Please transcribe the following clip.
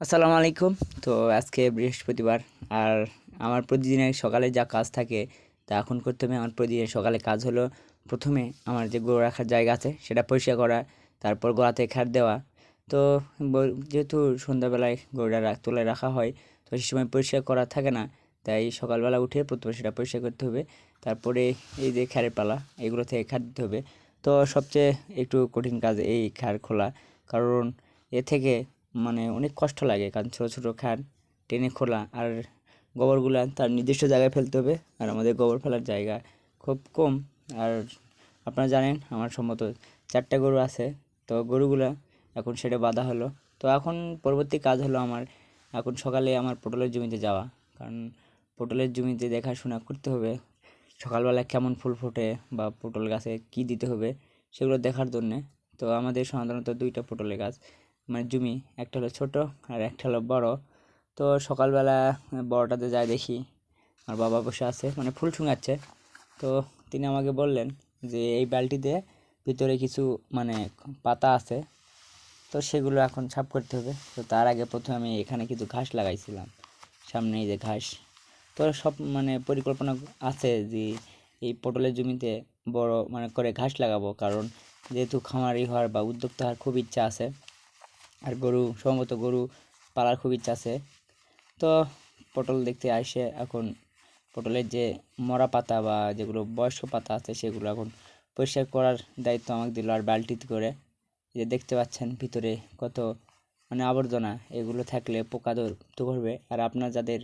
আসসালামু আলাইকুম। তো আজকে বৃহস্পতিবার। আর আমার প্রতিদিনের সকালে যা কাজ থাকে তা এখন করতে হবে। আমার প্রতিদিন সকালে কাজ হলো প্রথমে আমার যে গরু রাখার জায়গা আছে সেটা পরিষ্কার করা, তারপর গোড়াতে খ্যার দেওয়া। তো যেহেতু সন্ধ্যাবেলায় গরুটা তুলে রাখা হয়, তো সেই সময় পরিষ্কার করা থাকে না, তাই সকালবেলা উঠে প্রথমে সেটা পরিষ্কার করতে হবে। তারপরে এই যে খ্যারের পালা, এগুলো থেকে খ্যার দিতে হবে। তো সবচেয়ে একটু কঠিন কাজ এই খ্যার খোলা, কারণ এ থেকে মানে অনেক কষ্ট লাগে, কারণ ছোটো ছোটো খাল টেনে খোলা, আর গোবরগুলা তার নির্দিষ্ট জায়গায় ফেলতে হবে, আর আমাদের গোবর ফেলার জায়গা খুব কম। আর আপনারা জানেন আমার সম্ভবত 4টা গরু আছে। তো গরুগুলা এখন সেটা বাঁধা হলো। তো এখন পরবর্তী কাজ হলো আমার এখন সকালে আমার পটলের জমিতে যাওয়া, কারণ পটলের জমিতে দেখাশোনা করতে হবে সকালবেলা কেমন ফুল ফোটে বা পটল গাছে কী দিতে হবে সেগুলো দেখার জন্যে। তো আমাদের সাধারণত 2টা পটলের গাছ, মানে জমি, একটা হলো ছোট আর একটা হলো বড়। তো সকালবেলা বড়টাতে যাই দেখি আমার বাবা বসে আছে, মানে ফুল শুঙাচ্ছে। তো তিনি আমাকে বললেন যে এই বালতিতে ভিতরে কিছু মানে পাতা আছে, তো সেগুলো এখন সাফ করতে হবে। তো তার আগে প্রথমে আমি এখানে কিছু ঘাস লাগাইছিলাম, সামনে এই যে ঘাস। তো সব মানে পরিকল্পনা আছে যে এই পটলের জমিতে বড় মানে করে ঘাস লাগাবো, কারণ যেহেতু খামারি হওয়ার বা উদ্যোক্তা হওয়ার খুব ইচ্ছা আছে, আর গরু সম্ভবত গরু পালার খুব ইচ্ছা আছে। তো পটল দেখতে আসে এখন পটলের যে মরা পাতা বা যেগুলো বয়স্ক পাতা আছে সেগুলো এখন পরিষ্কার করার দায়িত্ব আমাকে দিল, আর বালতিতে করে। এই যে দেখতে পাচ্ছেন ভিতরে কত মানে আবর্জনা, এগুলো থাকলে পোকা ধরতে পারবে। আর আপনার যাদের